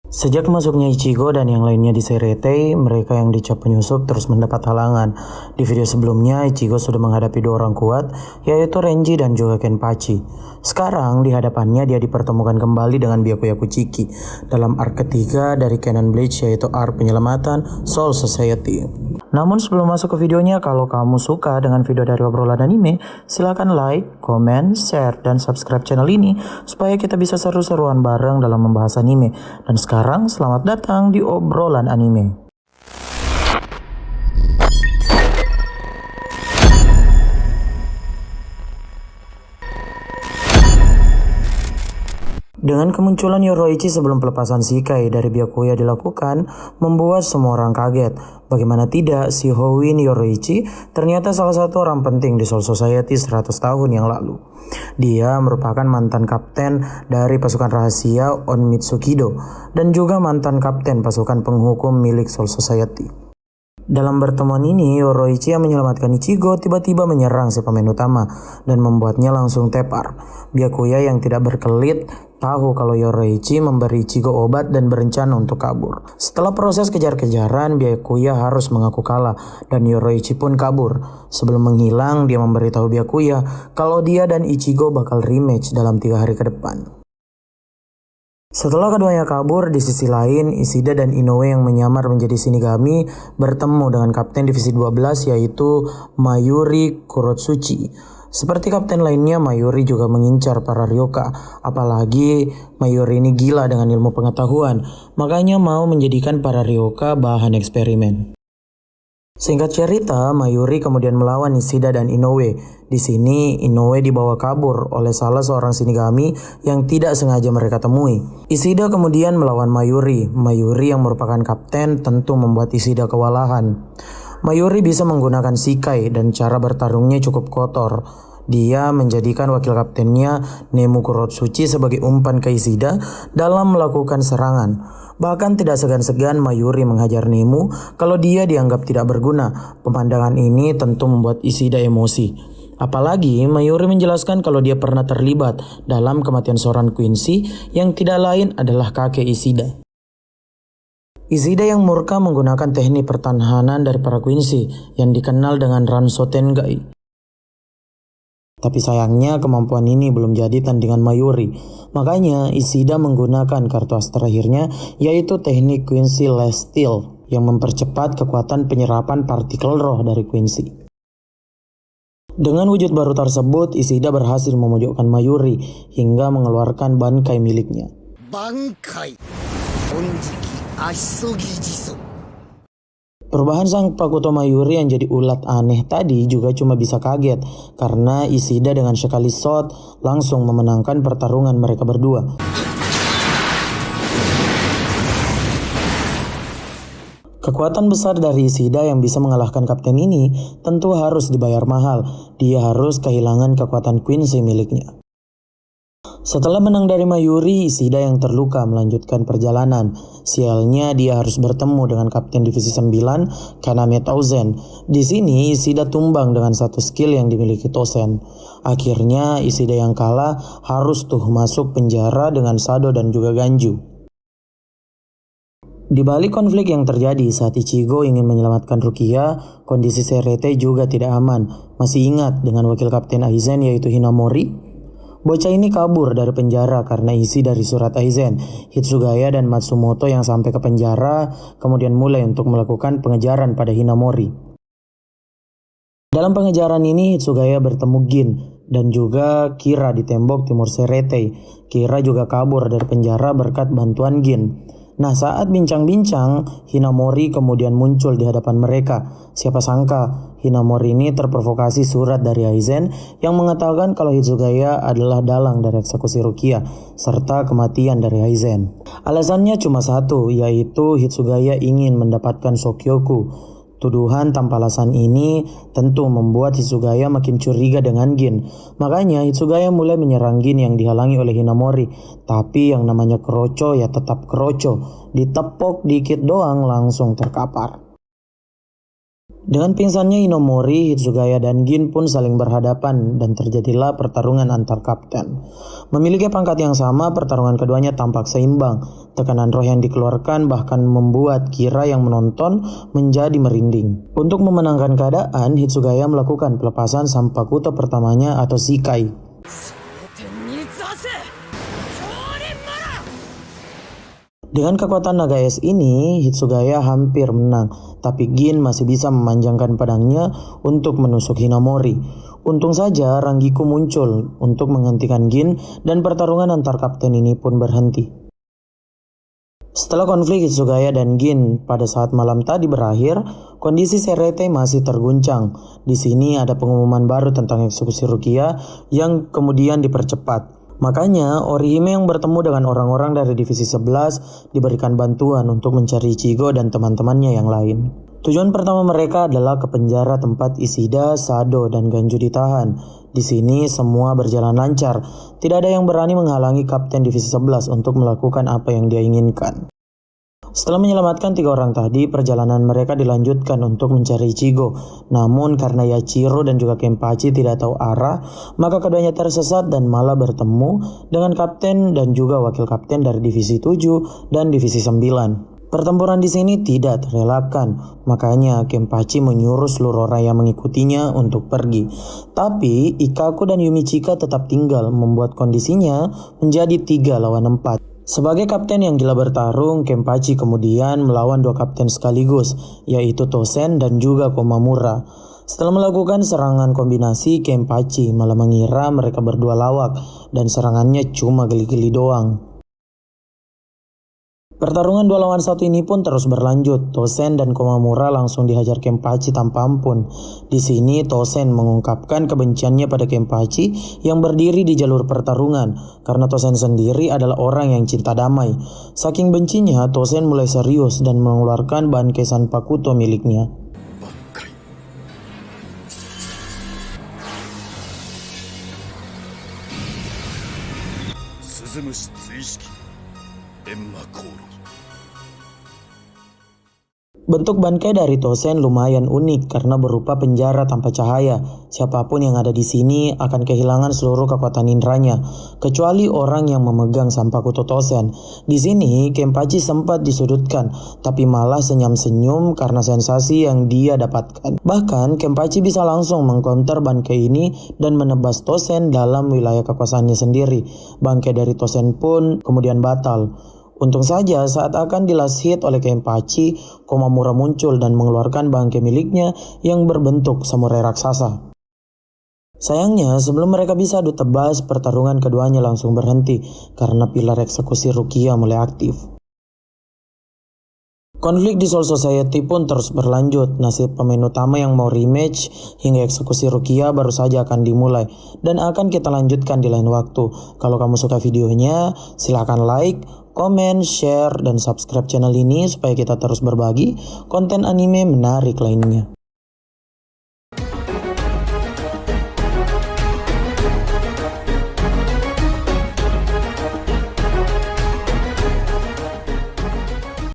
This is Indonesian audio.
Sejak masuknya Ichigo dan yang lainnya di Serete, mereka yang dicap penyusup terus mendapat halangan. Di video sebelumnya, Ichigo sudah menghadapi dua orang kuat, yaitu Renji dan juga Kenpachi. Sekarang, di hadapannya dia dipertemukan kembali dengan Byakuya Kuchiki dalam arc ketiga dari Canon Bleach, yaitu arc penyelamatan Soul Society. Namun sebelum masuk ke videonya, kalau kamu suka dengan video dari obrolan anime, silahkan like, comment, share, dan subscribe channel ini supaya kita bisa seru-seruan bareng dalam membahas anime. Dan sekarang selamat datang di obrolan anime. Dengan kemunculan Yoroichi sebelum pelepasan Shikai dari Byakuya dilakukan, membuat semua orang kaget. Bagaimana tidak, si Houin Yoroichi ternyata salah satu orang penting di Soul Society 100 tahun yang lalu. Dia merupakan mantan kapten dari pasukan rahasia Onmitsukido dan juga mantan kapten pasukan penghukum milik Soul Society. Dalam pertemuan ini, Yoroichi yang menyelamatkan Ichigo tiba-tiba menyerang si pemain utama dan membuatnya langsung tepar. Byakuya yang tidak berkelit tahu kalau Yoroichi memberi Ichigo obat dan berencana untuk kabur. Setelah proses kejar-kejaran, Byakuya harus mengaku kalah dan Yoroichi pun kabur. Sebelum menghilang, dia memberitahu Byakuya kalau dia dan Ichigo bakal rematch dalam 3 hari ke depan. Setelah keduanya kabur, di sisi lain Ishida dan Inoue yang menyamar menjadi Shinigami bertemu dengan kapten divisi 12 yaitu Mayuri Kurotsuchi. Seperti kapten lainnya, Mayuri juga mengincar para ryoka. Apalagi Mayuri ini gila dengan ilmu pengetahuan, makanya mau menjadikan para ryoka bahan eksperimen. Singkat cerita, Mayuri kemudian melawan Ishida dan Inoue. Di sini, Inoue dibawa kabur oleh salah seorang Shinigami yang tidak sengaja mereka temui. Ishida kemudian melawan Mayuri. Mayuri yang merupakan kapten tentu membuat Ishida kewalahan. Mayuri bisa menggunakan Shikai dan cara bertarungnya cukup kotor. Dia menjadikan wakil kaptennya Nemu Kurotsuchi sebagai umpan ke Ishida dalam melakukan serangan. Bahkan tidak segan-segan Mayuri menghajar Nemu kalau dia dianggap tidak berguna. Pemandangan ini tentu membuat Ishida emosi. Apalagi Mayuri menjelaskan kalau dia pernah terlibat dalam kematian seorang Quincy yang tidak lain adalah kakek Ishida. Ishida yang murka menggunakan teknik pertahanan dari para Quincy yang dikenal dengan Ranso Tengai. Tapi sayangnya kemampuan ini belum jadi tandingan Mayuri. Makanya Ishida menggunakan kartu as terakhirnya yaitu teknik Quincy Last Steal yang mempercepat kekuatan penyerapan partikel roh dari Quincy. Dengan wujud baru tersebut, Ishida berhasil memojokkan Mayuri hingga mengeluarkan bankai miliknya. Bankai Onjiki Ashogi Jiso. Perubahan sang Pakuto Mayuri yang jadi ulat aneh tadi juga cuma bisa kaget karena Ishida dengan sekali shot langsung memenangkan pertarungan mereka berdua. Kekuatan besar dari Ishida yang bisa mengalahkan kapten ini tentu harus dibayar mahal. Dia harus kehilangan kekuatan Quincy miliknya. Setelah menang dari Mayuri, Ishida yang terluka melanjutkan perjalanan. Sialnya dia harus bertemu dengan kapten divisi 9, Kaname Tauzen. Di sini Ishida tumbang dengan satu skill yang dimiliki Tosen. Akhirnya Ishida yang kalah harus masuk penjara dengan Sado dan juga Ganju. Di balik konflik yang terjadi saat Ichigo ingin menyelamatkan Rukia, kondisi Serete juga tidak aman. Masih ingat dengan wakil kapten Aizen yaitu Hinamori? Bocah ini kabur dari penjara karena isi dari surat Aizen. Hitsugaya dan Matsumoto yang sampai ke penjara kemudian mulai untuk melakukan pengejaran pada Hinamori. Dalam pengejaran ini Hitsugaya bertemu Gin dan juga Kira di tembok timur Serete. Kira juga kabur dari penjara berkat bantuan Gin. Nah, saat bincang-bincang, Hinamori kemudian muncul di hadapan mereka. Siapa sangka, Hinamori ini terprovokasi surat dari Aizen yang mengatakan kalau Hitsugaya adalah dalang dari eksekusi Rukia, serta kematian dari Aizen. Alasannya cuma satu, yaitu Hitsugaya ingin mendapatkan Sokyoku. Tuduhan tanpa alasan ini tentu membuat Hitsugaya makin curiga dengan Gin. Makanya Hitsugaya mulai menyerang Gin yang dihalangi oleh Hinamori. Tapi yang namanya keroco ya tetap keroco. Ditepok dikit doang langsung terkapar. Dengan pingsannya Hinomori, Hitsugaya dan Gin pun saling berhadapan dan terjadilah pertarungan antar kapten. Memiliki pangkat yang sama, pertarungan keduanya tampak seimbang. Tekanan roh yang dikeluarkan bahkan membuat Kira yang menonton menjadi merinding. Untuk memenangkan keadaan, Hitsugaya melakukan pelepasan Sanpakuto pertamanya atau Shikai. Dengan kekuatan naga es ini, Hitsugaya hampir menang, tapi Gin masih bisa memanjangkan pedangnya untuk menusuk Hinomori. Untung saja Rangiku muncul untuk menghentikan Gin dan pertarungan antar kapten ini pun berhenti. Setelah konflik Hitsugaya dan Gin pada saat malam tadi berakhir, kondisi Serete masih terguncang. Di sini ada pengumuman baru tentang eksekusi Rukia yang kemudian dipercepat. Makanya Orihime yang bertemu dengan orang-orang dari divisi 11 diberikan bantuan untuk mencari Ichigo dan teman-temannya yang lain. Tujuan pertama mereka adalah ke penjara tempat Ishida, Sado, dan Ganju ditahan. Di sini semua berjalan lancar. Tidak ada yang berani menghalangi Kapten Divisi 11 untuk melakukan apa yang dia inginkan. Setelah menyelamatkan 3 orang tadi, perjalanan mereka dilanjutkan untuk mencari Ichigo. Namun karena Yachiro dan juga Kenpachi tidak tahu arah, maka keduanya tersesat dan malah bertemu dengan kapten dan juga wakil kapten dari divisi 7 dan divisi 9. Pertempuran di sini tidak terelakkan, makanya Kenpachi menyuruh seluruh orang yang mengikutinya untuk pergi. Tapi Ikkaku dan Yumichika tetap tinggal, membuat kondisinya menjadi 3 lawan 4. Sebagai kapten yang gila bertarung, Kenpachi kemudian melawan 2 kapten sekaligus, yaitu Tosen dan juga Komamura. Setelah melakukan serangan kombinasi, Kenpachi malah mengira mereka berdua lawak dan serangannya cuma geli-geli doang. Pertarungan 2 lawan 1 ini pun terus berlanjut. Tosen dan Komamura langsung dihajar Kenpachi tanpa ampun. Di sini Tosen mengungkapkan kebenciannya pada Kenpachi yang berdiri di jalur pertarungan karena Tosen sendiri adalah orang yang cinta damai. Saking bencinya, Tosen mulai serius dan mengeluarkan Bankei Sanpakuto miliknya. Bentuk bangkai dari Tosen lumayan unik karena berupa penjara tanpa cahaya. Siapapun yang ada di sini akan kehilangan seluruh kekuatan indranya, kecuali orang yang memegang Sanpakuto Tosen. Di sini Kenpachi sempat disudutkan, tapi malah senyum-senyum karena sensasi yang dia dapatkan. Bahkan Kenpachi bisa langsung mengcounter bangkai ini dan menebas Tosen dalam wilayah kekuasaannya sendiri. Bangkai dari Tosen pun kemudian batal. Untung saja saat akan di last hit oleh Kenpachi, Komamura muncul dan mengeluarkan bangkai miliknya yang berbentuk samurai raksasa. Sayangnya sebelum mereka bisa adu tebas, pertarungan keduanya langsung berhenti karena pilar eksekusi Rukia mulai aktif. Konflik di Soul Society pun terus berlanjut. Nasib pemain utama yang mau rematch hingga eksekusi Rukia baru saja akan dimulai dan akan kita lanjutkan di lain waktu. Kalau kamu suka videonya, silahkan like, komen, share, dan subscribe channel ini supaya kita terus berbagi konten anime menarik lainnya.